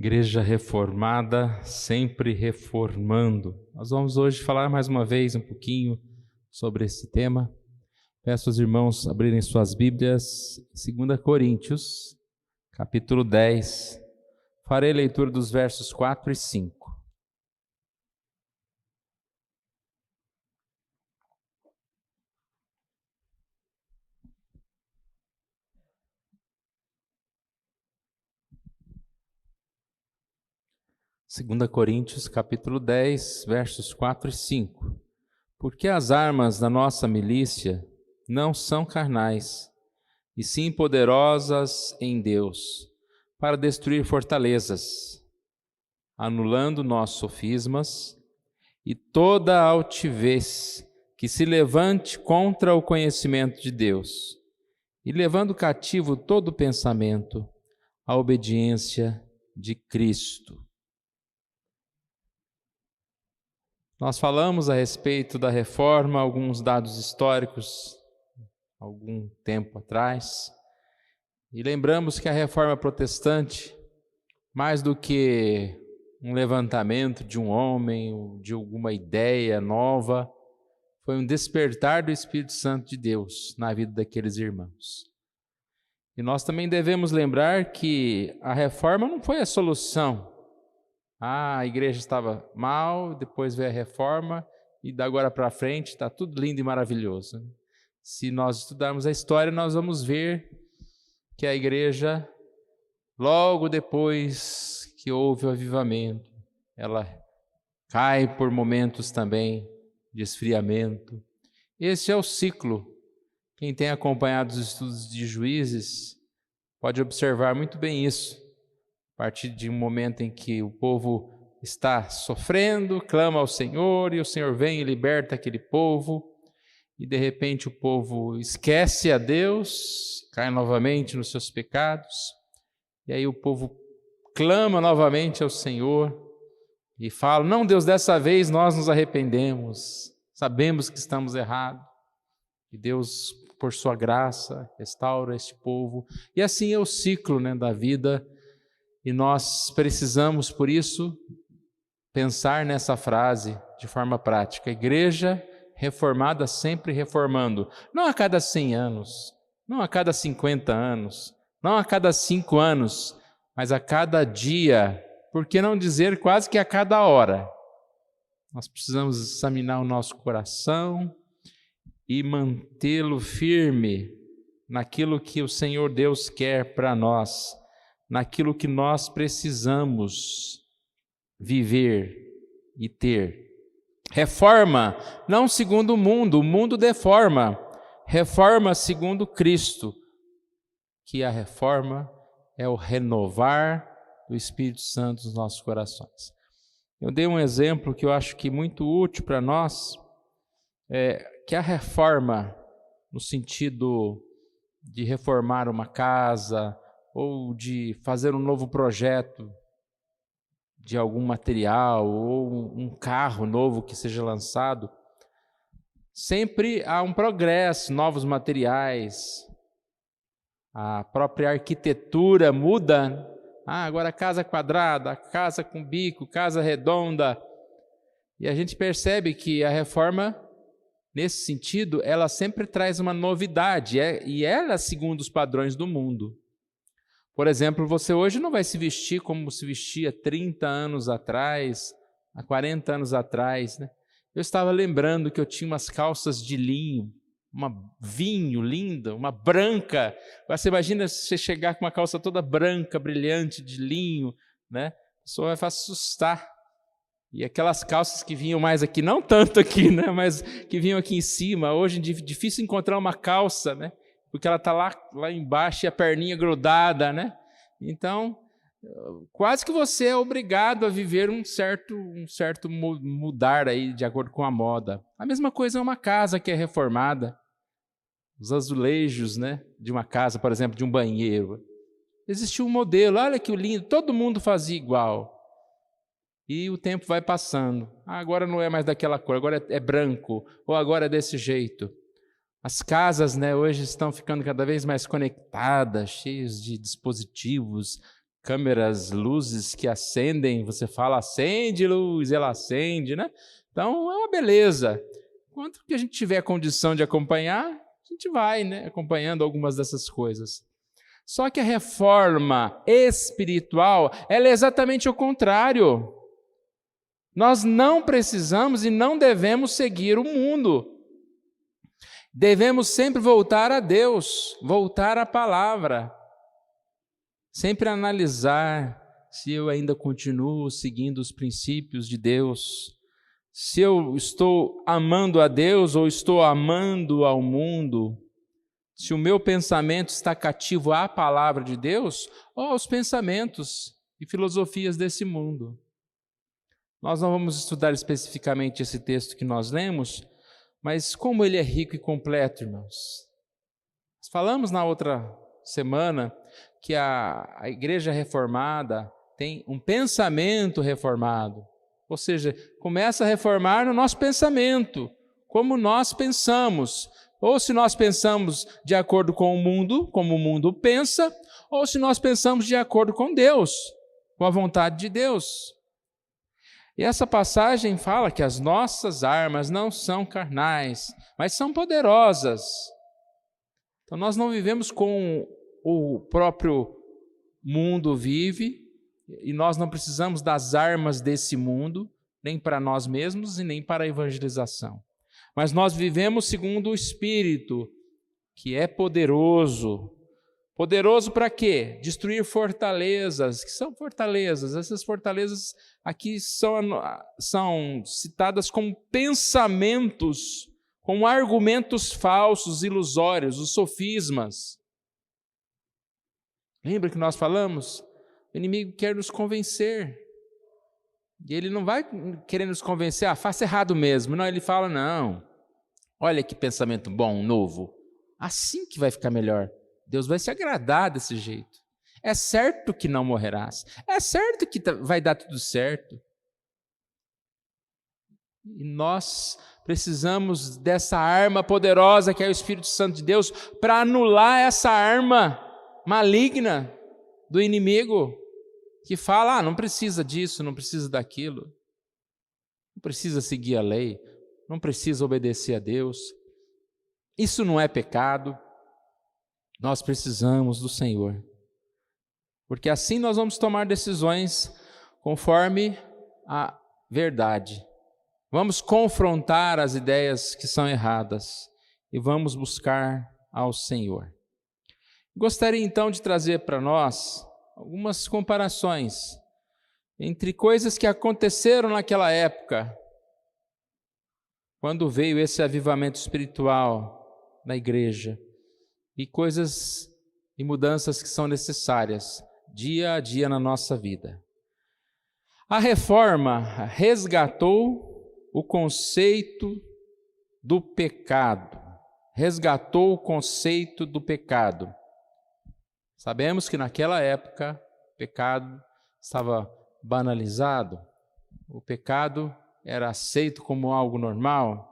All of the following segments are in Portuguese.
Igreja reformada, sempre reformando. Nós vamos hoje falar mais uma vez um pouquinho sobre esse tema. Peço aos irmãos abrirem suas Bíblias, 2 Coríntios, capítulo 10. Farei a leitura dos versos 4 e 5. Segunda Coríntios, capítulo 10, versos 4 e 5. Porque as armas da nossa milícia não são carnais, e sim poderosas em Deus, para destruir fortalezas, anulando nossos sofismas e toda a altivez que se levante contra o conhecimento de Deus, e levando cativo todo pensamento à obediência de Cristo. Nós falamos a respeito da reforma, alguns dados históricos, algum tempo atrás, e lembramos que a reforma protestante, mais do que um levantamento de um homem, ou de alguma ideia nova, foi um despertar do Espírito Santo de Deus na vida daqueles irmãos. E nós também devemos lembrar que a reforma não foi a solução. A igreja estava mal, depois veio a reforma, e da agora para frente está tudo lindo e maravilhoso. Se nós estudarmos a história, nós vamos ver que a igreja, logo depois que houve o avivamento, ela cai por momentos também de esfriamento. Esse é o ciclo. Quem tem acompanhado os estudos de Juízes pode observar muito bem isso. A partir de um momento em que o povo está sofrendo, clama ao Senhor, e o Senhor vem e liberta aquele povo, e de repente o povo esquece a Deus, cai novamente nos seus pecados, e aí o povo clama novamente ao Senhor, e fala: não, Deus, dessa vez nós nos arrependemos, sabemos que estamos errados, e Deus, por sua graça, restaura este povo, e assim é o ciclo, da vida. E nós precisamos, por isso, pensar nessa frase de forma prática. Igreja reformada, sempre reformando. Não a cada 100 anos, não a cada 50 anos, não a cada 5 anos, mas a cada dia, por que não dizer quase que a cada hora. Nós precisamos examinar o nosso coração e mantê-lo firme naquilo que o Senhor Deus quer para nós, naquilo que nós precisamos viver e ter. Reforma, não segundo o mundo deforma. Reforma segundo Cristo, que a reforma é o renovar do Espírito Santo nos nossos corações. Eu dei um exemplo que eu acho que é muito útil para nós, que a reforma, no sentido de reformar uma casa, ou de fazer um novo projeto de algum material, ou um carro novo que seja lançado, sempre há um progresso, novos materiais, a própria arquitetura muda. Agora casa quadrada, casa com bico, casa redonda. E a gente percebe que a reforma, nesse sentido, ela sempre traz uma novidade, e ela segundo os padrões do mundo. Por exemplo, você hoje não vai se vestir como se vestia 30 anos atrás, há 40 anos atrás, Eu estava lembrando que eu tinha umas calças de linho, uma vinho linda, uma branca. Agora você imagina você chegar com uma calça toda branca, brilhante, de linho, A pessoa vai assustar. E aquelas calças que vinham mais aqui, não tanto aqui, Mas que vinham aqui em cima. Hoje é difícil encontrar uma calça, Porque ela está lá embaixo e a perninha grudada, Então, quase que você é obrigado a viver um certo mudar aí de acordo com a moda. A mesma coisa é uma casa que é reformada. Os azulejos, de uma casa, por exemplo, de um banheiro. Existiu um modelo, olha que lindo, todo mundo fazia igual. E o tempo vai passando. Agora não é mais daquela cor, agora é branco, ou agora é desse jeito. As casas, hoje estão ficando cada vez mais conectadas, cheias de dispositivos, câmeras, luzes que acendem, você fala, acende luz, ela acende, né? Então é uma beleza. Quanto que a gente tiver condição de acompanhar, a gente vai, né, acompanhando algumas dessas coisas. Só que a reforma espiritual, ela é exatamente o contrário. Nós não precisamos e não devemos seguir o mundo. Devemos sempre voltar a Deus, voltar à palavra. Sempre analisar se eu ainda continuo seguindo os princípios de Deus, se eu estou amando a Deus ou estou amando ao mundo, se o meu pensamento está cativo à palavra de Deus ou aos pensamentos e filosofias desse mundo. Nós não vamos estudar especificamente esse texto que nós lemos, mas como ele é rico e completo, irmãos. Nós falamos na outra semana que a igreja reformada tem um pensamento reformado, ou seja, começa a reformar no nosso pensamento, como nós pensamos, ou se nós pensamos de acordo com o mundo, como o mundo pensa, ou se nós pensamos de acordo com Deus, com a vontade de Deus. E essa passagem fala que as nossas armas não são carnais, mas são poderosas. Então nós não vivemos com o próprio mundo vive, e nós não precisamos das armas desse mundo, nem para nós mesmos e nem para a evangelização. Mas nós vivemos segundo o Espírito, que é poderoso. Poderoso para quê? Destruir fortalezas. Que são fortalezas? Essas fortalezas aqui são citadas como pensamentos, como argumentos falsos, ilusórios, os sofismas. Lembra que nós falamos? O inimigo quer nos convencer. E ele não vai querer nos convencer, faça errado mesmo. Não, ele fala, não, olha que pensamento bom, novo. Assim que vai ficar melhor. Deus vai se agradar desse jeito. É certo que não morrerás. É certo que vai dar tudo certo. E nós precisamos dessa arma poderosa que é o Espírito Santo de Deus para anular essa arma maligna do inimigo que fala, não precisa disso, não precisa daquilo, não precisa seguir a lei, não precisa obedecer a Deus, isso não é pecado. Nós precisamos do Senhor, porque assim nós vamos tomar decisões conforme a verdade. Vamos confrontar as ideias que são erradas e vamos buscar ao Senhor. Gostaria então de trazer para nós algumas comparações entre coisas que aconteceram naquela época, quando veio esse avivamento espiritual na igreja, e coisas e mudanças que são necessárias dia a dia na nossa vida. A reforma resgatou o conceito do pecado. Resgatou o conceito do pecado. Sabemos que naquela época o pecado estava banalizado, o pecado era aceito como algo normal.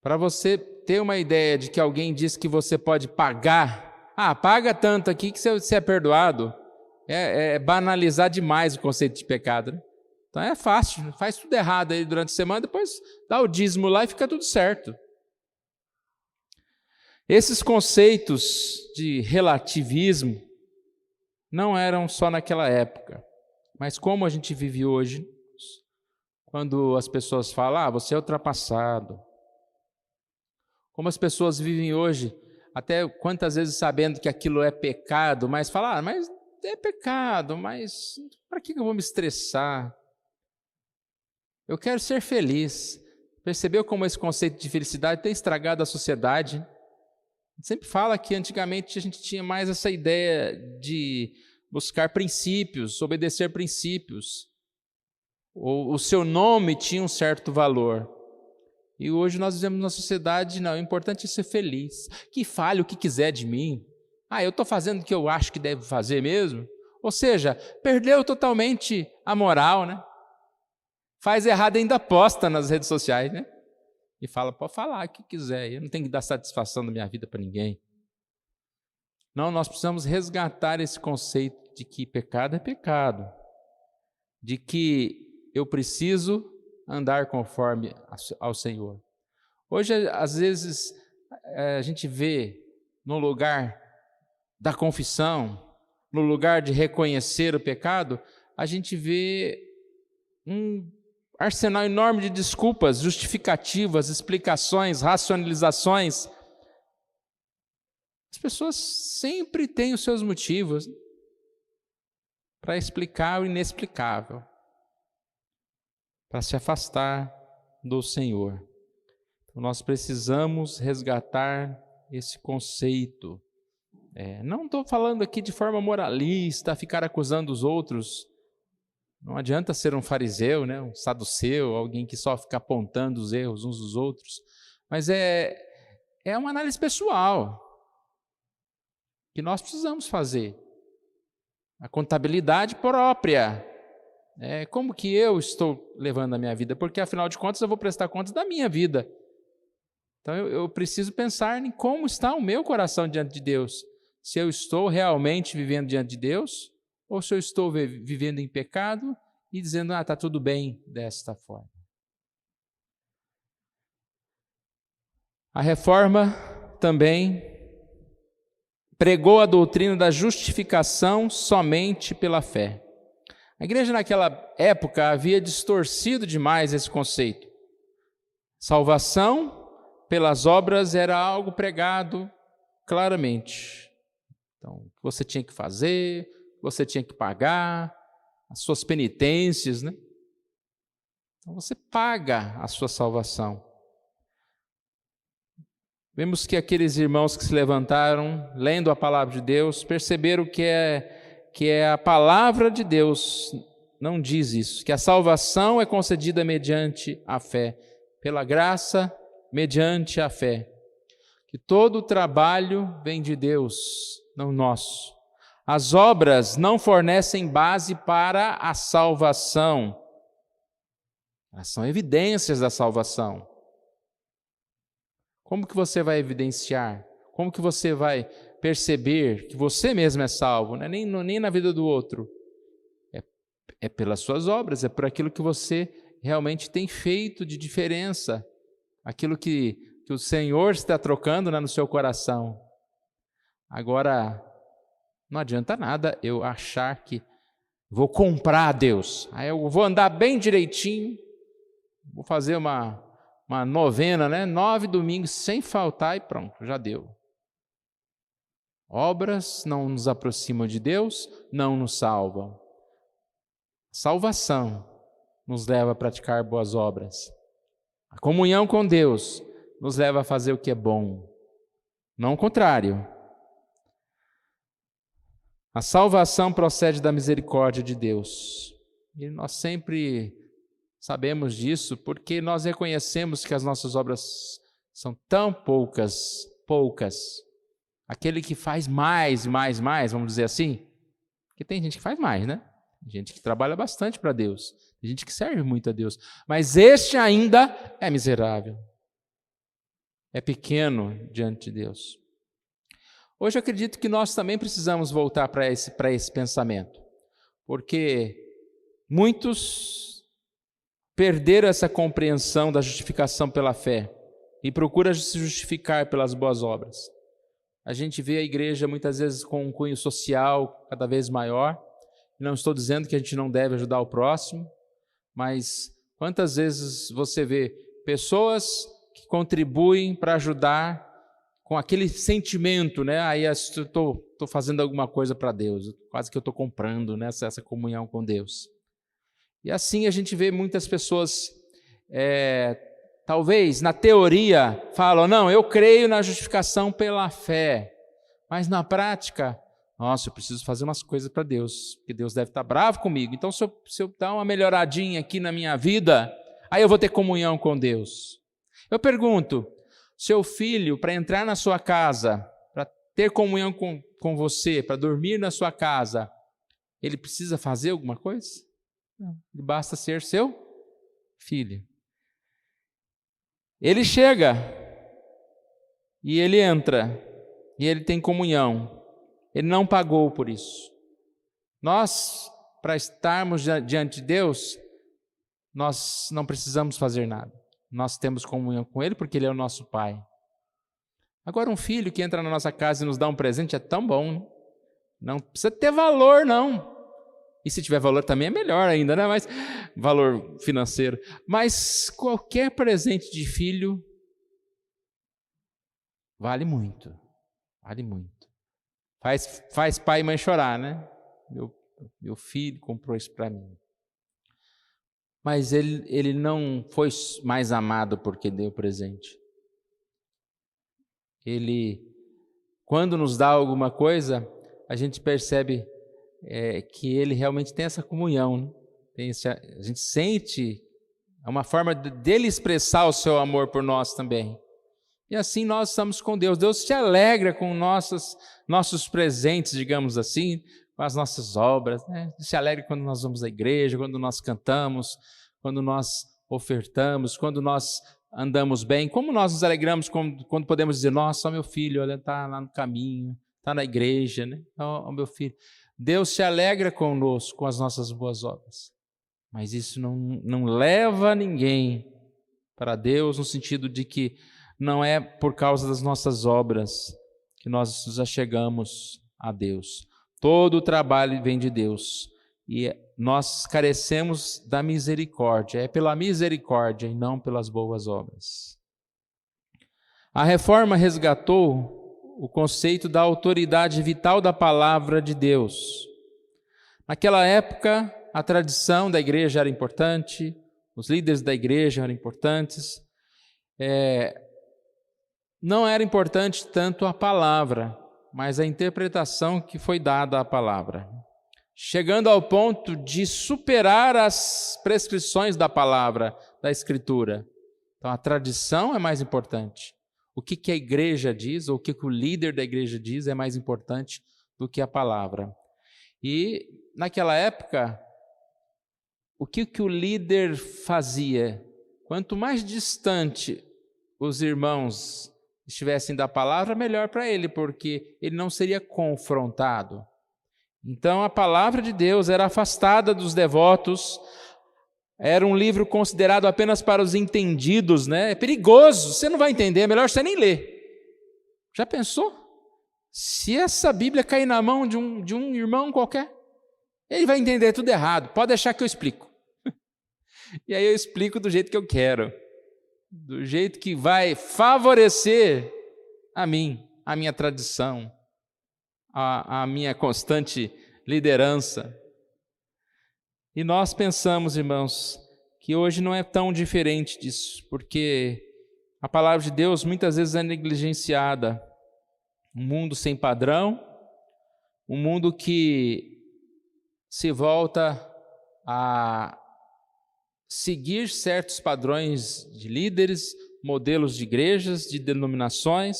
Para você ter uma ideia de que alguém diz que você pode pagar, paga tanto aqui que você é perdoado, é banalizar demais o conceito de pecado, né? Então é fácil, faz tudo errado aí durante a semana, depois dá o dízimo lá e fica tudo certo. Esses conceitos de relativismo não eram só naquela época, mas como a gente vive hoje, quando as pessoas falam, você é ultrapassado. Como as pessoas vivem hoje, até quantas vezes sabendo que aquilo é pecado, mas falam, mas é pecado, mas para que eu vou me estressar? Eu quero ser feliz. Percebeu como esse conceito de felicidade tem estragado a sociedade? A gente sempre fala que antigamente a gente tinha mais essa ideia de buscar princípios, obedecer princípios. O seu nome tinha um certo valor. E hoje nós vivemos numa sociedade, não, o importante é ser feliz. Que fale o que quiser de mim. Eu estou fazendo o que eu acho que deve fazer mesmo. Ou seja, perdeu totalmente a moral, né? Faz errado e ainda posta nas redes sociais, né? E fala, pode falar o que quiser, eu não tenho que dar satisfação da minha vida para ninguém. Não, nós precisamos resgatar esse conceito de que pecado é pecado, de que eu preciso andar conforme ao Senhor. Hoje, às vezes, a gente vê no lugar da confissão, no lugar de reconhecer o pecado, a gente vê um arsenal enorme de desculpas, justificativas, explicações, racionalizações. As pessoas sempre têm os seus motivos para explicar o inexplicável, para se afastar do Senhor. Então, nós precisamos resgatar esse conceito. Não estou falando aqui de forma moralista, ficar acusando os outros. Não adianta ser um fariseu, né? Um saduceu, alguém que só fica apontando os erros uns dos outros. Mas é uma análise pessoal que nós precisamos fazer. A contabilidade própria. Como que eu estou levando a minha vida? Porque, afinal de contas, eu vou prestar contas da minha vida. Então, eu preciso pensar em como está o meu coração diante de Deus. Se eu estou realmente vivendo diante de Deus, ou se eu estou vivendo em pecado e dizendo, está tudo bem desta forma. A Reforma também pregou a doutrina da justificação somente pela fé. A igreja naquela época havia distorcido demais esse conceito. Salvação pelas obras era algo pregado claramente. Então, o que você tinha que fazer, você tinha que pagar, as suas penitências, né? Então, você paga a sua salvação. Vemos que aqueles irmãos que se levantaram, lendo a palavra de Deus, perceberam que a palavra de Deus não diz isso, que a salvação é concedida mediante a fé, pela graça, mediante a fé, que todo o trabalho vem de Deus, não nosso. As obras não fornecem base para a salvação, elas são evidências da salvação. Como que você vai evidenciar? Como que você vai perceber que você mesmo é salvo? Não é nem na vida do outro. É pelas suas obras, é por aquilo que você realmente tem feito de diferença. Aquilo que o Senhor está trocando, né, no seu coração. Agora, não adianta nada eu achar que vou comprar a Deus. Aí eu vou andar bem direitinho, vou fazer uma novena, né? 9 domingos sem faltar e pronto, já deu. Obras não nos aproximam de Deus, não nos salvam. Salvação nos leva a praticar boas obras. A comunhão com Deus nos leva a fazer o que é bom, não o contrário. A salvação procede da misericórdia de Deus. E nós sempre sabemos disso porque nós reconhecemos que as nossas obras são tão poucas. Aquele que faz mais, vamos dizer assim, porque tem gente que faz mais, né? Tem gente que trabalha bastante para Deus, tem gente que serve muito a Deus, mas este ainda é miserável, é pequeno diante de Deus. Hoje eu acredito que nós também precisamos voltar para esse pensamento, porque muitos perderam essa compreensão da justificação pela fé e procuram se justificar pelas boas obras. A gente vê a igreja muitas vezes com um cunho social cada vez maior. Não estou dizendo que a gente não deve ajudar o próximo, mas quantas vezes você vê pessoas que contribuem para ajudar com aquele sentimento, né? Aí eu estou fazendo alguma coisa para Deus, quase que eu estou comprando, né, essa comunhão com Deus. E assim a gente vê muitas pessoas, talvez na teoria, falam, não, eu creio na justificação pela fé, mas na prática, nossa, eu preciso fazer umas coisas para Deus, porque Deus deve estar bravo comigo, então se eu dar uma melhoradinha aqui na minha vida, aí eu vou ter comunhão com Deus. Eu pergunto, seu filho, para entrar na sua casa, para ter comunhão com você, para dormir na sua casa, ele precisa fazer alguma coisa? Não, ele basta ser seu filho. Ele chega e ele entra e ele tem comunhão. Ele não pagou por isso. Nós, para estarmos diante de Deus, nós não precisamos fazer nada. Nós temos comunhão com Ele porque Ele é o nosso Pai. Agora, um filho que entra na nossa casa e nos dá um presente é tão bom, né? Não precisa ter valor, não. E se tiver valor também é melhor ainda, né? Mas valor financeiro. Mas qualquer presente de filho vale muito. Vale muito. Faz pai e mãe chorar, né? Meu filho comprou isso para mim. Mas ele não foi mais amado porque deu presente. Ele, quando nos dá alguma coisa, a gente percebe que ele realmente tem essa comunhão. Né? A gente sente, é uma forma dele expressar o seu amor por nós também. E assim nós estamos com Deus. Deus se alegra com nossos presentes, digamos assim, com as nossas obras. Né? Se alegra quando nós vamos à igreja, quando nós cantamos, quando nós ofertamos, quando nós andamos bem. Como nós nos alegramos quando podemos dizer, nossa, meu filho, olha, está lá no caminho, está na igreja, né? Oh, meu filho. Deus se alegra conosco com as nossas boas obras. Mas isso não leva ninguém para Deus, no sentido de que não é por causa das nossas obras que nós nos achegamos a Deus. Todo o trabalho vem de Deus. E nós carecemos da misericórdia. É pela misericórdia e não pelas boas obras. A reforma resgatou o conceito da autoridade vital da palavra de Deus. Naquela época, a tradição da igreja era importante, os líderes da igreja eram importantes. Não era importante tanto a palavra, mas a interpretação que foi dada à palavra, chegando ao ponto de superar as prescrições da palavra, da Escritura. Então, a tradição é mais importante. O que a igreja diz, ou o que o líder da igreja diz, é mais importante do que a palavra. E, naquela época, o que o líder fazia? Quanto mais distante os irmãos estivessem da palavra, melhor para ele, porque ele não seria confrontado. Então, a palavra de Deus era afastada dos devotos, era um livro considerado apenas para os entendidos, né? É perigoso, você não vai entender, é melhor você nem ler. Já pensou? Se essa Bíblia cair na mão de um irmão qualquer, ele vai entender tudo errado, pode deixar que eu explico. E aí eu explico do jeito que eu quero, do jeito que vai favorecer a mim, a minha tradição, a minha constante liderança. E nós pensamos, irmãos, que hoje não é tão diferente disso, porque a palavra de Deus muitas vezes é negligenciada. Um mundo sem padrão, um mundo que se volta a seguir certos padrões de líderes, modelos de igrejas, de denominações.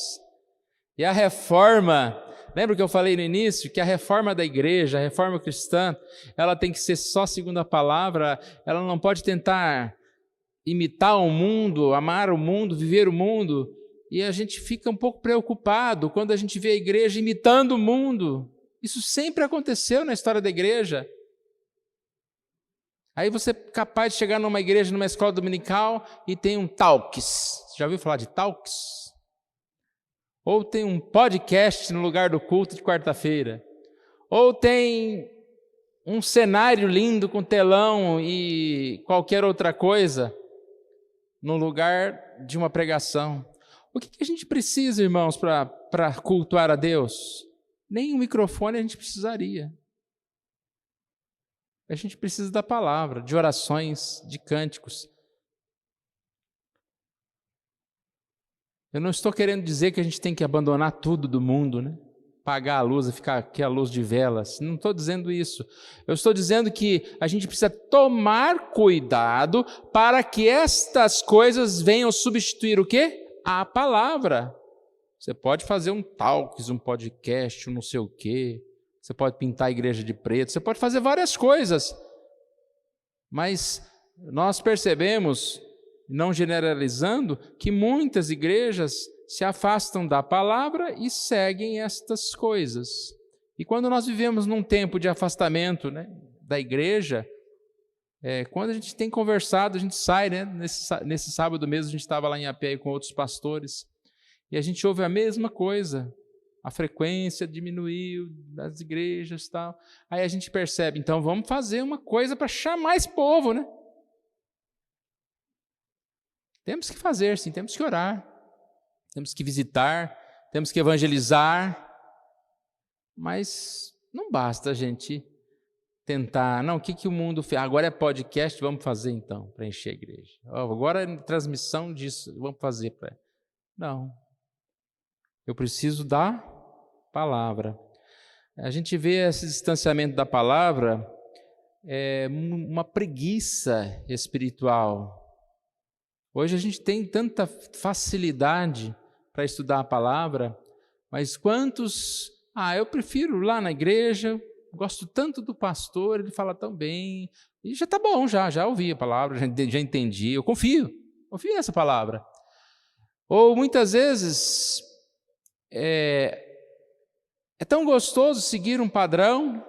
E a reforma, lembra que eu falei no início que a reforma da igreja, a reforma cristã, ela tem que ser só segundo a palavra, ela não pode tentar imitar o mundo, amar o mundo, viver o mundo. E a gente fica um pouco preocupado quando a gente vê a igreja imitando o mundo. Isso sempre aconteceu na história da igreja. Aí você é capaz de chegar numa igreja, numa escola dominical e tem um talks. Já ouviu falar de talks? Ou tem um podcast no lugar do culto de quarta-feira. Ou tem um cenário lindo com telão e qualquer outra coisa no lugar de uma pregação. O que a gente precisa, irmãos, para cultuar a Deus? Nem um microfone a gente precisaria. A gente precisa da palavra, de orações, de cânticos. Eu não estou querendo dizer que a gente tem que abandonar tudo do mundo, né? Apagar a luz e ficar aqui a luz de velas. Não estou dizendo isso. Eu estou dizendo que a gente precisa tomar cuidado para que estas coisas venham substituir o quê? A palavra. Você pode fazer um talks, um podcast, um não sei o quê. Você pode pintar a igreja de preto. Você pode fazer várias coisas. Mas nós percebemos, não generalizando, que muitas igrejas se afastam da palavra e seguem estas coisas. E quando nós vivemos num tempo de afastamento, né, da igreja, quando a gente tem conversado, a gente sai, né, nesse sábado mesmo, a gente estava lá em Apé com outros pastores, e a gente ouve a mesma coisa. A frequência diminuiu das igrejas e tal. Aí a gente percebe, então vamos fazer uma coisa para chamar esse povo, né? Temos que fazer, sim, temos que orar, temos que visitar, temos que evangelizar, mas não basta a gente tentar, não, o que o mundo fez? Agora é podcast, vamos fazer então, para encher a igreja. Agora é transmissão disso, vamos fazer para... Não. Eu preciso da palavra. A gente vê esse distanciamento da palavra, uma preguiça espiritual. Hoje a gente tem tanta facilidade para estudar a palavra, mas quantos... eu prefiro lá na igreja, gosto tanto do pastor, ele fala tão bem, e já está bom, já ouvi a palavra, já entendi, eu confio nessa palavra. Ou muitas vezes... É tão gostoso seguir um padrão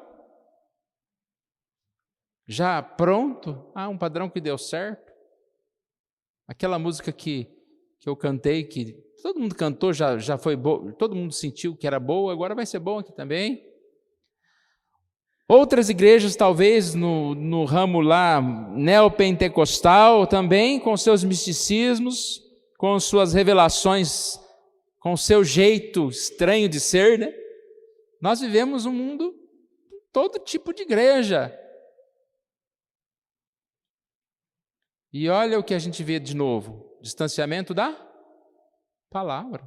já pronto, um padrão que deu certo. Aquela música que eu cantei, que todo mundo cantou, já foi boa, todo mundo sentiu que era boa, agora vai ser bom aqui também. Outras igrejas, talvez no ramo lá neopentecostal, também com seus misticismos, com suas revelações, com o seu jeito estranho de ser, né? Nós vivemos um mundo, todo tipo de igreja. E olha o que a gente vê de novo, distanciamento da palavra.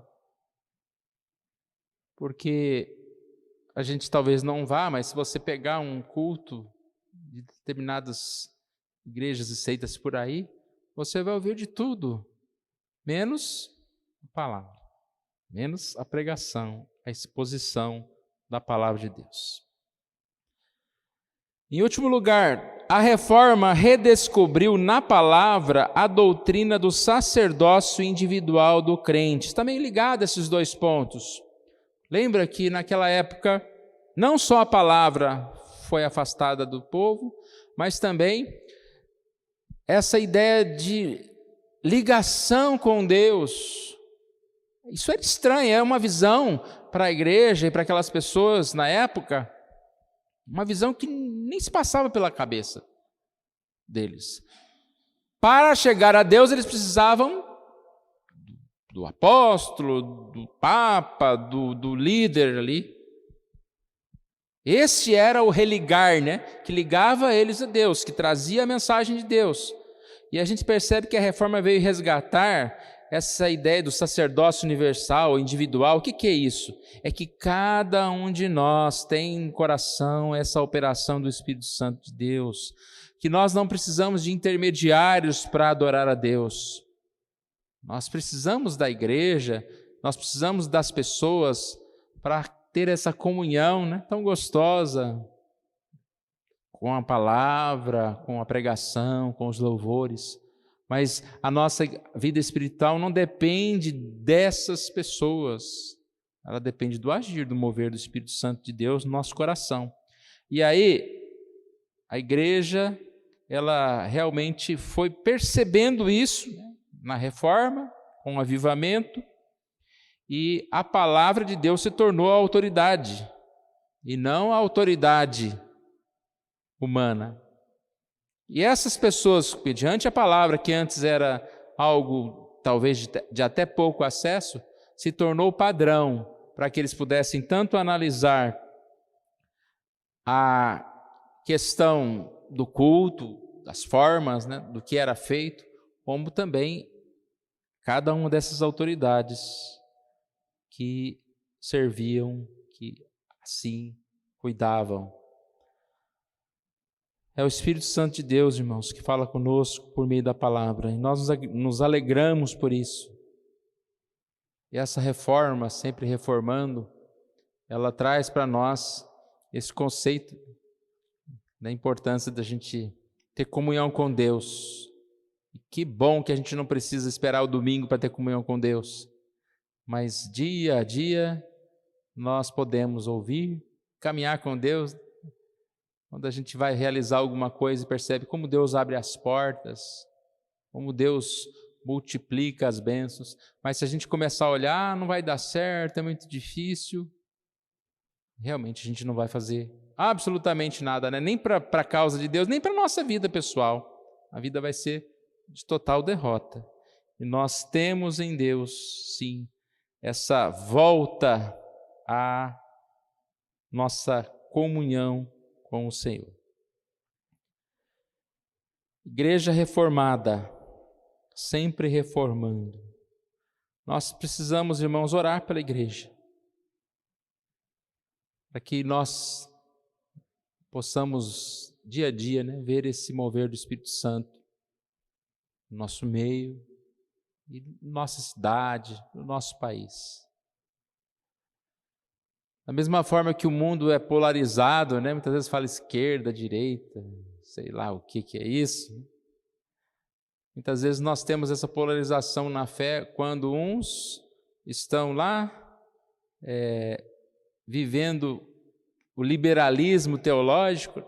Porque a gente talvez não vá, mas se você pegar um culto de determinadas igrejas e seitas por aí, você vai ouvir de tudo, menos a palavra, menos a pregação, a exposição da palavra de Deus. Em último lugar, a reforma redescobriu na palavra a doutrina do sacerdócio individual do crente. Está meio ligado a esses dois pontos. Lembra que naquela época, não só a palavra foi afastada do povo, mas também essa ideia de ligação com Deus. Isso era estranho, é uma visão para a igreja e para aquelas pessoas na época, uma visão que nem se passava pela cabeça deles. Para chegar a Deus, eles precisavam do apóstolo, do papa, do líder ali. Esse era o religar, né? Que ligava eles a Deus, que trazia a mensagem de Deus. E a gente percebe que a reforma veio resgatar essa ideia do sacerdócio universal, individual. O que é isso? É que cada um de nós tem no coração essa operação do Espírito Santo de Deus, que nós não precisamos de intermediários para adorar a Deus. Nós precisamos da igreja, nós precisamos das pessoas para ter essa comunhão, né, tão gostosa com a palavra, com a pregação, com os louvores. Mas a nossa vida espiritual não depende dessas pessoas. Ela depende do agir, do mover do Espírito Santo de Deus no nosso coração. E aí, a igreja, ela realmente foi percebendo isso, né, na reforma, com o avivamento, e a palavra de Deus se tornou a autoridade, e não a autoridade humana. E essas pessoas, mediante a palavra, que antes era algo talvez de até pouco acesso, se tornou padrão para que eles pudessem tanto analisar a questão do culto, das formas, né, do que era feito, como também cada uma dessas autoridades que serviam, que assim cuidavam. É o Espírito Santo de Deus, irmãos, que fala conosco por meio da palavra, e nós nos alegramos por isso. E essa reforma, sempre reformando, ela traz para nós esse conceito da importância da gente ter comunhão com Deus. E que bom que a gente não precisa esperar o domingo para ter comunhão com Deus, mas dia a dia nós podemos ouvir, caminhar com Deus, quando a gente vai realizar alguma coisa e percebe como Deus abre as portas, como Deus multiplica as bênçãos, mas se a gente começar a olhar, não vai dar certo, é muito difícil, realmente a gente não vai fazer absolutamente nada, né? Nem para a causa de Deus, nem para a nossa vida pessoal. A vida vai ser de total derrota. E nós temos em Deus, sim, essa volta à nossa comunhão com o Senhor. Igreja reformada, sempre reformando. Nós precisamos, irmãos, orar pela igreja, para que nós possamos, dia a dia, né, ver esse mover do Espírito Santo no nosso meio, e nossa cidade, no nosso país. Da mesma forma que o mundo é polarizado, né? Muitas vezes fala esquerda, direita, sei lá o que é isso. Muitas vezes nós temos essa polarização na fé quando uns estão lá vivendo o liberalismo teológico,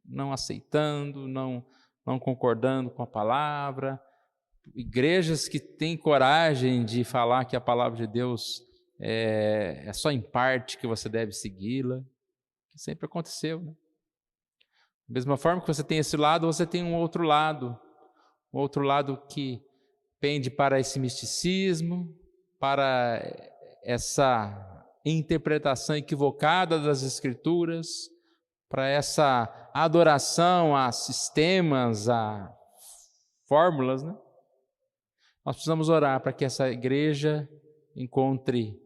não aceitando, não concordando com a palavra. Igrejas que têm coragem de falar que a palavra de Deus é só em parte que você deve segui-la, que sempre aconteceu, né? Da mesma forma que você tem esse lado, você tem um outro lado que pende para esse misticismo, para essa interpretação equivocada das Escrituras, para essa adoração a sistemas, a fórmulas, né? Nós precisamos orar para que essa igreja encontre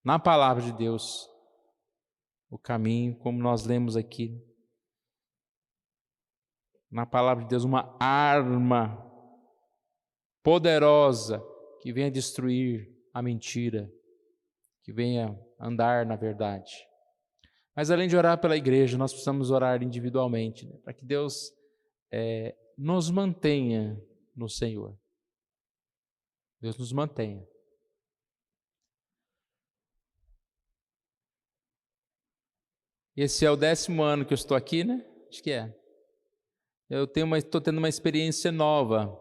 na palavra de Deus o caminho, como nós lemos aqui, na palavra de Deus, uma arma poderosa que venha destruir a mentira, que venha andar na verdade. Mas além de orar pela igreja, nós precisamos orar individualmente, né, para que Deus nos mantenha no Senhor. Deus nos mantenha. Esse é o 10º ano que eu estou aqui, né? Acho que é. Eu estou tendo uma experiência nova,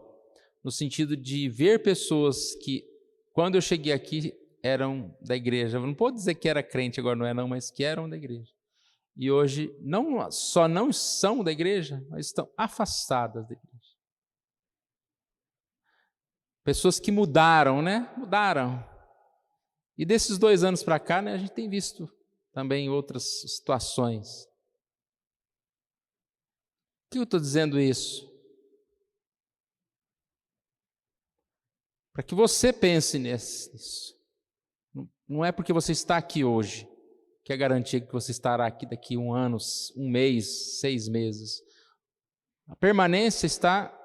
no sentido de ver pessoas que, quando eu cheguei aqui, eram da igreja. Eu não posso dizer que era crente, agora não é não, mas que eram da igreja. E hoje, só não são da igreja, mas estão afastadas da igreja. Pessoas que mudaram, né? Mudaram. E desses 2 anos para cá, né, a gente tem visto também outras situações. Por que eu estou dizendo isso? Para que você pense nisso. Não é porque você está aqui hoje que é garantia que você estará aqui daqui 1 ano, 1 mês, 6 meses. A permanência está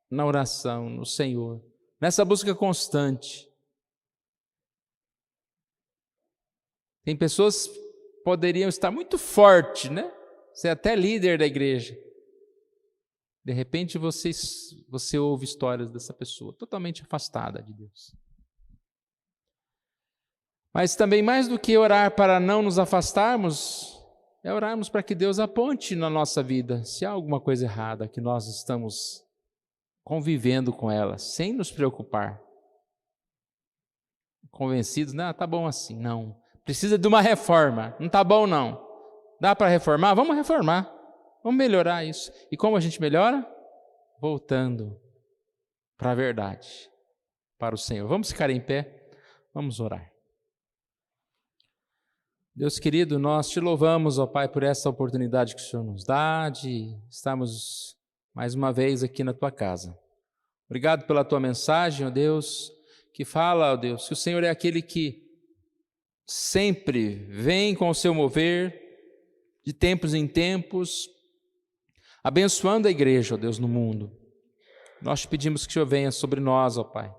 na oração, no Senhor, nessa busca constante. Tem pessoas que poderiam estar muito fortes, né? Ser até líder da igreja. De repente você ouve histórias dessa pessoa totalmente afastada de Deus. Mas também, mais do que orar para não nos afastarmos, é orarmos para que Deus aponte na nossa vida se há alguma coisa errada, que nós estamos convivendo com ela, sem nos preocupar. Convencidos, não, tá bom assim, não. Precisa de uma reforma, não tá bom não. Dá para reformar? Vamos reformar, vamos melhorar isso. E como a gente melhora? Voltando para a verdade, para o Senhor. Vamos ficar em pé, vamos orar. Deus querido, nós te louvamos, ó Pai, por essa oportunidade que o Senhor nos dá de estarmos mais uma vez aqui na tua casa. Obrigado pela tua mensagem, ó Deus, que fala, ó Deus, que o Senhor é aquele que sempre vem com o seu mover, de tempos em tempos, abençoando a igreja, ó Deus, no mundo. Nós te pedimos que o Senhor venha sobre nós, ó Pai,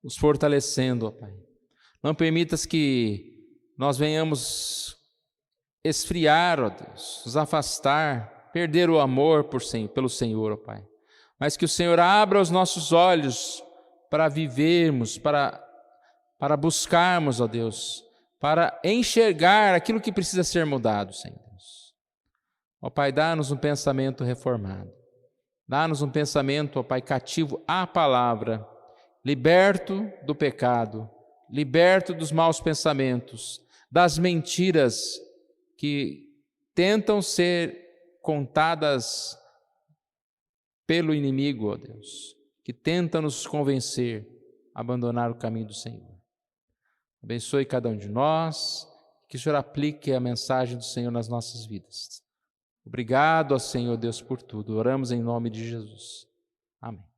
nos fortalecendo, ó Pai. Não permitas que nós venhamos esfriar, ó Deus, nos afastar, perder o amor pelo Senhor, ó Pai. Mas que o Senhor abra os nossos olhos para vivermos, para buscarmos, ó Deus, para enxergar aquilo que precisa ser mudado, Senhor Deus. Ó Pai, dá-nos um pensamento reformado. Dá-nos um pensamento, ó Pai, cativo à palavra, liberto do pecado, liberto dos maus pensamentos, das mentiras que tentam ser contadas pelo inimigo, ó Deus, que tenta nos convencer a abandonar o caminho do Senhor. Abençoe cada um de nós, que o Senhor aplique a mensagem do Senhor nas nossas vidas. Obrigado, ó Senhor Deus, por tudo. Oramos em nome de Jesus. Amém.